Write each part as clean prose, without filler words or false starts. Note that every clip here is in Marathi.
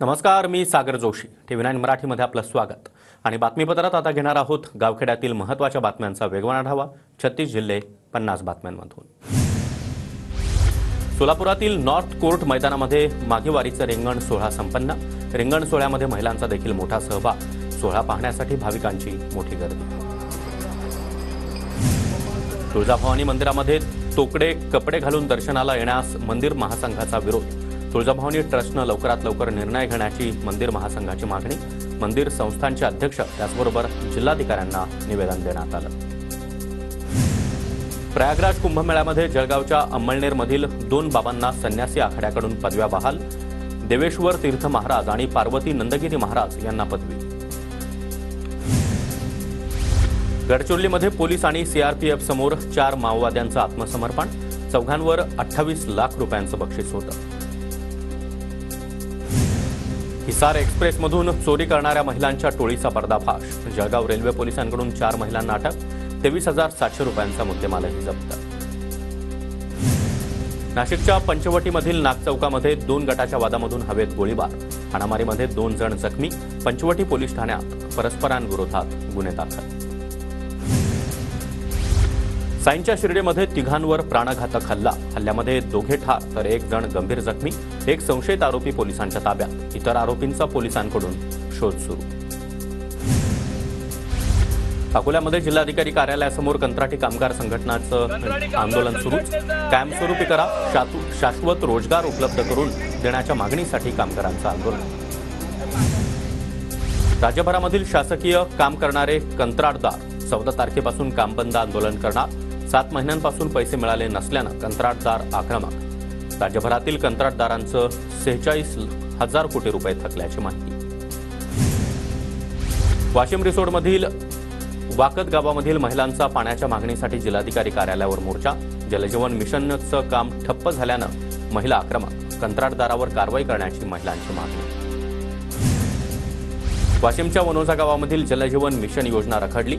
नमस्कार, मी सागर जोशी. TV9 मराठीमध्ये आपलं स्वागत. आणि बातमीपत्रात आता घेणार आहोत गावखेड्यातील महत्त्वाच्या बातम्यांचा वेगवान आढावा. 36 जिल्हे 50 बातम्यांमधून. सोलापुरातील नॉर्थ कोर्ट मैदानामध्ये माघेवारीचं रिंगण सोहळा संपन्न. रिंगण सोहळ्यामध्ये महिलांचा देखील मोठा सहभाग. सोहळा पाहण्यासाठी भाविकांची मोठी गर्दी. तुळजाभवानी मंदिरामध्ये तोकडे कपडे घालून दर्शनाला येण्यास मंदिर महासंघाचा विरोध. तुळजाभवानी ट्रस्टनं लवकरात लवकर निर्णय घेण्याची मंदिर महासंघाची मागणी. मंदिर संस्थांचे अध्यक्ष त्याचबरोबर जिल्हाधिकाऱ्यांना निवेदन देण्यात आलं. प्रयागराज कुंभमेळ्यामध्ये जळगावच्या अंमळनेरमधील 2 बाबांना संन्यासी आखाड्याकडून पदव्या बहाल. देवेश्वर तीर्थ महाराज आणि पार्वती नंदगिरी महाराज यांना पदवी. गडचिरोलीमध्ये पोलीस आणि सीआरपीएफ समोर 4 माओवाद्यांचं आत्मसमर्पण. 4 28 लाख रुपयांचं बक्षीस होतं. हिसार एक्सप्रेसमधून चोरी करणाऱ्या महिलांच्या टोळीचा पर्दाफाश. जळगाव रेल्वे पोलिसांकडून 4 महिलांना अटक. 23,700 रुपयांचा मुद्देमालही जप्त. नाशिकच्या पंचवटीमधील नागचौकामध्ये 2 गटाच्या वादामधून हवेत गोळीबार. हाणामारीमध्ये 2 जण जखमी. पंचवटी पोलीस ठाण्यात परस्परांविरोधात गुन्हे दाखल. साईंच्या शिर्डीमध्ये 3 प्राणघातक हल्ला. हल्ल्यामध्ये 2 ठार तर 1 जण गंभीर जखमी. 1 संशयित आरोपी पोलिसांच्या ताब्यात. इतर आरोपींचा पोलिसांकडून शोध सुरू. अकोल्यामध्ये जिल्हाधिकारी कार्यालयासमोर कंत्राटी कामगार संघटनांचं आंदोलन सुरू. कायमस्वरूपी करा, शाश्वत रोजगार उपलब्ध करून देण्याच्या मागणीसाठी कामगारांचं आंदोलन. राज्यभरामधील शासकीय काम करणारे कंत्राटदार 14 तारखेपासून काम बंद आंदोलन करणार. 7 महिन्यांपासून पैसे मिळाले नसल्यानं कंत्राटदार आक्रमक. राज्यभरातील कंत्राटदारांचं 46,000 कोटी रुपये थकल्याची माहिती. वाशिम रिसोडमधील वाकत गावामधील महिलांचा पाण्याच्या मागणीसाठी जिल्हाधिकारी कार्यालयावर मोर्चा. जलजीवन मिशनचं काम ठप्प झाल्यानं महिला आक्रमक. कंत्राटदारावर कारवाई करण्याची महिलांची मागणी. वाशिमच्या वनोजा गावामधील जलजीवन मिशन योजना रखडली.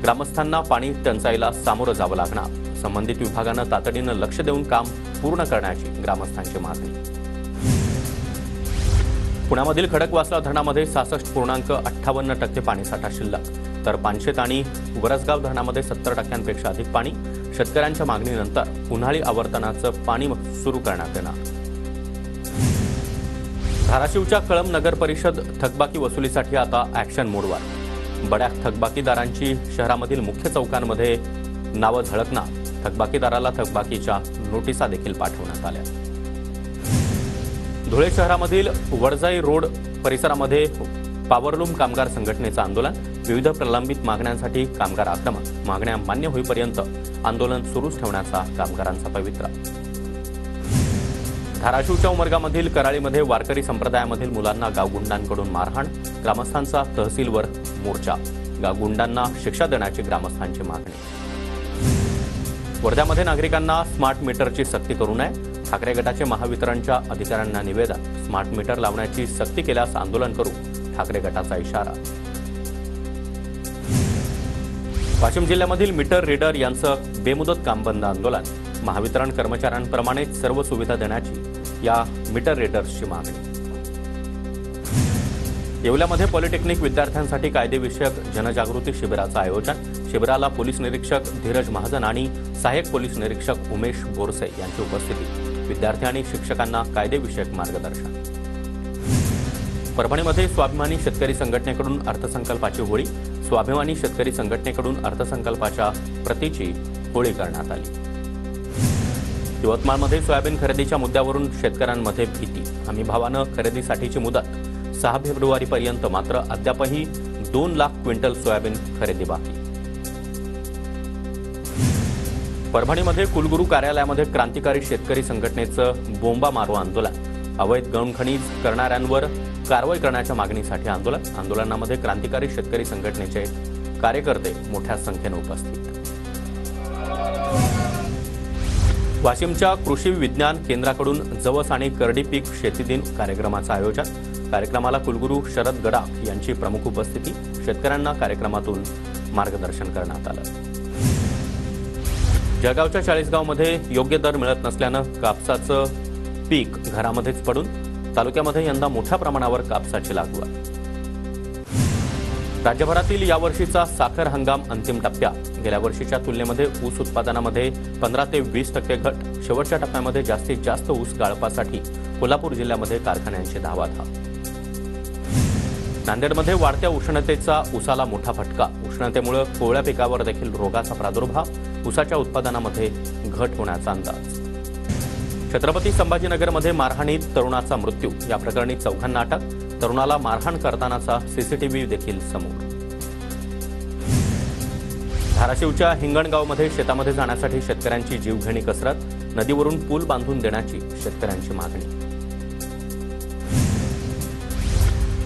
ग्रामस्थांना पाणी टंचाईला सामोरं जावं लागणार. संबंधित विभागानं तातडीनं लक्ष देऊन काम पूर्ण करण्याची ग्रामस्थांची मागणी. पुण्यामधील खडकवासला धरणामध्ये 66.58% पाणीसाठा शिल्लक. तर पानशेत आणि वरसगाव धरणामध्ये 70% अधिक पाणी. शेतकऱ्यांच्या मागणीनंतर उन्हाळी आवर्तनाचं पाणी सुरू करण्यात येणार. धाराशिवच्या कळंब नगर परिषद थकबाकी वसुलीसाठी आता ॲक्शन मोडवर. बड्या थकबाकीदारांची शहरामधील मुख्य चौकांमध्ये नावं झळकणार. थकबाकीदाराला थकबाकीच्या नोटिसा देखील पाठवण्यात आल्या. धुळे शहरामधील वडजाई रोड परिसरामध्ये पॉवरलूम कामगार संघटनेचं आंदोलन. विविध प्रलंबित मागण्यांसाठी कामगार आक्रमक. मागण्या मान्य होईपर्यंत आंदोलन सुरूच ठेवण्याचा कामगारांचा पवित्रा. धाराशिवच्या उमरगामधील कराळीमध्ये वारकरी संप्रदायामधील मुलांना गावगुंडांकडून मारहाण. ग्रामस्थांचा तहसीलवर मोर्चा. गावगुंडांना शिक्षा देण्याची ग्रामस्थांची मागणी. वर्ध्यामध्ये नागरिकांना स्मार्ट मीटरची सक्ती करू नये. ठाकरे गटाचे महावितरणच्या अधिकाऱ्यांना निवेदन. स्मार्ट मीटर लावण्याची सक्ती केल्यास आंदोलन करू. ठाकरे गटाचा इशारा. वाशिम जिल्ह्यामधील मीटर रीडर यांचं बेमुदत काम बंद आंदोलन. महावितरण कर्मचाऱ्यांप्रमाणेच सर्व सुविधा देण्याची या मीटर रीडर्सची मागणी. येवल्यामध्ये पॉलिटेक्निक विद्यार्थ्यांसाठी कायदेविषयक जनजागृती शिबिराचं आयोजन. शिबिराला पोलीस निरीक्षक धीरज महाजन आणि सहाय्यक पोलीस निरीक्षक उमेश बोरसे यांची उपस्थिती. विद्यार्थी आणि शिक्षकांना कायदेविषयक मार्गदर्शन. परभणीमध्ये स्वाभिमानी शेतकरी संघटनेकडून अर्थसंकल्पाची होळी. स्वाभिमानी शेतकरी संघटनेकडून अर्थसंकल्पाच्या प्रतीची होळी करण्यात आली. यवतमाळमध्ये सोयाबीन खरेदीच्या मुद्द्यावरून शेतकऱ्यांमध्ये भीती. हमीभावानं खरेदीसाठीची मुदत 6 फेब्रुवारीपर्यंत. मात्र अद्यापही 2 लाख क्विंटल सोयाबीन खरेदी बाकी. परभणीमध्ये कुलगुरू कार्यालयामध्ये क्रांतिकारी शेतकरी संघटनेचं बोंबा मारो आंदोलन. अवैध गौणखनिज करणाऱ्यांवर कारवाई करण्याच्या मागणीसाठी आंदोलन. आंदोलनामध्ये क्रांतिकारी शेतकरी संघटनेचे कार्यकर्ते मोठ्या संख्येने उपस्थित. वाशिमच्या कृषी विज्ञान केंद्राकडून जवस आणि करडी पीक शेती दिन कार्यक्रमाचं आयोजन. कार्यक्रमाला कुलगुरू शरद गडाख यांची प्रमुख उपस्थिती. शेतकऱ्यांना कार्यक्रमातून मार्गदर्शन करण्यात आलं. जळगावच्या 40 गावमध्ये योग्य दर मिळत नसल्यानं कापसाचं पीक घरामध्येच पडून तालुक्यामध्ये यंदा मोठ्या प्रमाणावर कापसाची लागवड. राज्यभरातील यावर्षीचा साखर हंगाम अंतिम टप्प्यात. गेल्या वर्षीच्या तुलनेमध्ये ऊस उत्पादनामध्ये 15 ते 20% घट. शेवटच्या टप्प्यामध्ये जास्तीत जास्त ऊस गाळपासाठी कोल्हापूर जिल्ह्यामध्ये कारखान्यांची धावाधाव. नांदेडमध्ये वाढत्या उष्णतेचा ऊसाला मोठा फटका. उष्णतेमुळे कोवळ्या पिकावर देखील रोगाचा प्रादुर्भाव. ऊसाच्या उत्पादनामध्ये घट होण्याचा अंदाज. छत्रपती संभाजीनगरमध्ये मारहाणीत तरुणाचा मृत्यू. या प्रकरणी चौघांना अटक. तरुणाला मारहाण करतानाचा सीसीटीव्ही देखील समोर. धाराशिवच्या हिंगणगावमध्ये शेतामध्ये जाण्यासाठी शेतकऱ्यांची जीवघेणी कसरत. नदीवरून पूल बांधून देण्याची शेतकऱ्यांची मागणी.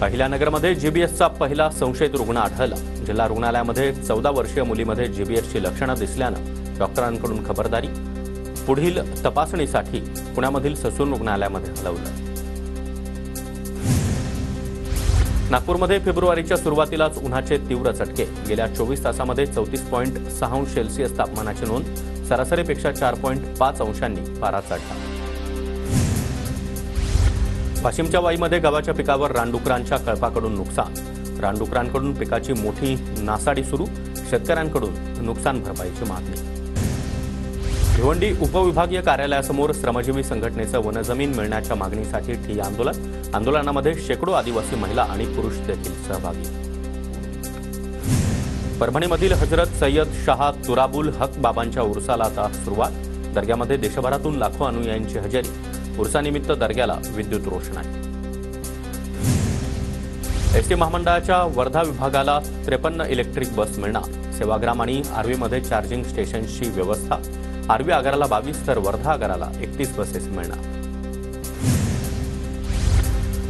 अहिल्यानगरमध्ये जीबीएसचा पहिला संशयित रुग्ण आढळला. जिल्हा रुग्णालयामध्ये 14 वर्षीय मुलीमध्ये जीबीएसची लक्षणं दिसल्यानं डॉक्टरांकडून खबरदारी. पुढील तपासणीसाठी पुण्यामधील ससून रुग्णालयामध्ये हलवलं. नागपूरमध्ये फेब्रुवारीच्या सुरुवातीलाच उन्हाचे तीव्र चटके. गेल्या 24 तासामध्ये 34.6 अंश सेल्सिअस तापमानाची नोंद. सरासरीपेक्षा 4.5 अंशांनी पारा चढला. वाशिमच्या वाईमध्ये गव्हाच्या पिकावर रानडुकरांच्या कळपाकडून नुकसान. रानडुकरांकडून पिकाची मोठी नासाडी सुरू. शेतकऱ्यांकडून नुकसान भरपाईची मागणी. भिवंडी उपविभागीय कार्यालयासमोर श्रमजीवी संघटनेचं वनजमीन मिळण्याच्या मागणीसाठी ठिय्या आंदोलन. आंदोलनामध्ये शेकडो आदिवासी महिला आणि पुरुष देखील सहभागी. परभणीमधील हजरत सय्यद शाह तुराबुल हक बाबांच्या उर्साला आता सुरुवात. दर्ग्यामध्ये देशभरातून लाखो अनुयायांची हजेरी. उर्सानिमित्त दर्ग्याला विद्युत रोषणाई. एसटी महामंडळाच्या वर्धा विभागाला 53 इलेक्ट्रिक बस मिळणार. सेवाग्राम आणि आर्वीमध्ये चार्जिंग स्टेशनची व्यवस्था. आर्वी आगाराला 22 तर वर्धा आगाराला 31 बसेस मिळणार.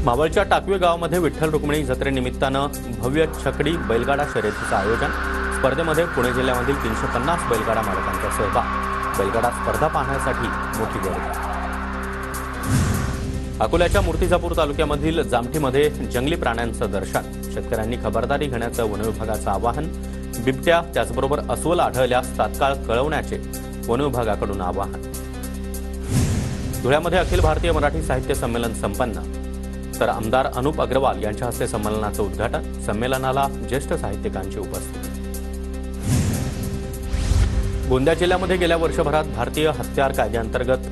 मावळच्या टाकवे गावामध्ये विठ्ठल रुक्मिणी जत्रेनिमित्तानं भव्य छकडी बैलगाडा शर्यतीचं आयोजन. स्पर्धेमध्ये पुणे जिल्ह्यामधील 350 बैलगाडा मालकांचा सहभाग. बैलगाडा स्पर्धा पाहण्यासाठी मोठी गर्दी. अकोल्याच्या मूर्तिजापूर तालुक्यामधील जामठीमध्ये जंगली प्राण्यांचं दर्शन. शेतकऱ्यांनी खबरदारी घेण्याचं वनविभागाचं आवाहन. बिबट्या त्याचबरोबर अस्वल आढळल्यास तात्काळ कळवण्याचे वनविभागाकडून आवाहन. धुळ्यामध्ये अखिल भारतीय मराठी साहित्य संमेलन संपन्न. तर आमदार अनुप अग्रवाल यांच्या हस्ते संमेलनाचं उद्घाटन. संमेलनाला ज्येष्ठ साहित्यिकांची उपस्थिती. गोंदिया जिल्ह्यामध्ये गेल्या वर्षभरात भारतीय हत्यार कायद्याअंतर्गत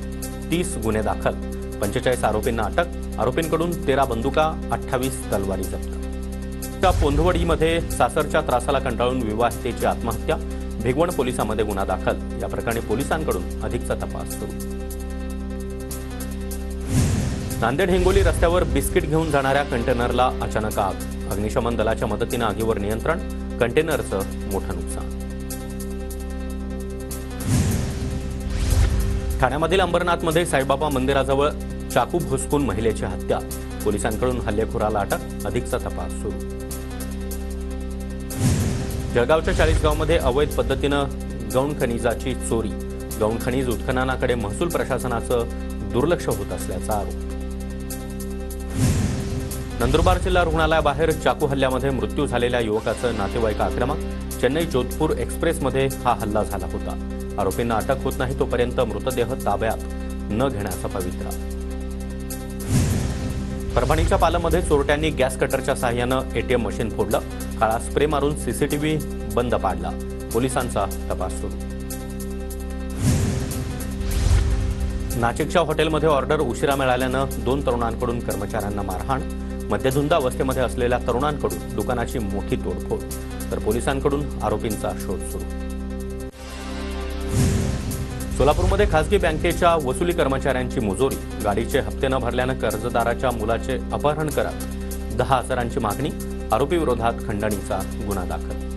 30 गुन्हे दाखल. 45 आरोपींना अटक. आरोपींकडून 13 बंदुका, 28 तलवारी जप्त. पोंधवडीमध्ये सासरच्या त्रासाला कंटाळून विवाहितेची आत्महत्या. भिगवण पोलिसांमध्ये गुन्हा दाखल. या प्रकरणी पोलिसांकडून अधिकचा तपास सुरू. नांदेड हिंगोली रस्त्यावर बिस्किट घेऊन जाणाऱ्या कंटेनरला अचानक आग. अग्निशमन दलाच्या मदतीनं आगीवर नियंत्रण. कंटेनरचं मोठं नुकसान. ठाण्यामधील अंबरनाथमध्ये साईबाबा मंदिराजवळ चाकू भोसकून महिलेची हत्या. पोलिसांकडून हल्लेखोराला अटक. अधिकचा तपास सुरू. जळगावच्या 40 गावामध्ये अवैध पद्धतीनं गौण खनिजाची चोरी. गौण खनिज उत्खननाकडे महसूल प्रशासनाचं दुर्लक्ष होत असल्याचा आरोप. नंदुरबार जिल्हा रुग्णालयाबाहेर चाकू हल्ल्यामध्ये मृत्यू झालेल्या युवकाचं नातेवाईक आक्रमक. चेन्नई जोधपूर एक्सप्रेसमध्ये हा हल्ला झाला होता. आरोपींना अटक होत नाही तोपर्यंत मृतदेह ताब्यात न घेण्याचा पवित्रा. परभणीच्या पालममध्ये चोरट्यांनी गॅस कटरच्या साहाय्यानं एटीएम मशीन फोडलं. काळा स्प्रे मारून सीसीटीव्ही बंद पाडला. पोलिसांचा तपास सुरू. नाशिकच्या हॉटेलमध्ये ऑर्डर उशिरा मिळाल्यानं 2 तरुणांकडून कर्मचाऱ्यांना मारहाण. मद्यधुंद अवस्थेमध्ये असलेल्या तरुणांकडून दुकानाची मोठी तोडफोड. तर पोलिसांकडून आरोपींचा शोध सुरू. सोलापूरमध्ये खासगी बँकेच्या वसुली कर्मचाऱ्यांची मुजोरी. गाडीचे हप्ते न भरल्यानं कर्जदाराच्या मुलाचे अपहरण करत 10,000ची मागणी. आरोपी विरोधात खंडणीचा गुन्हा दाखल.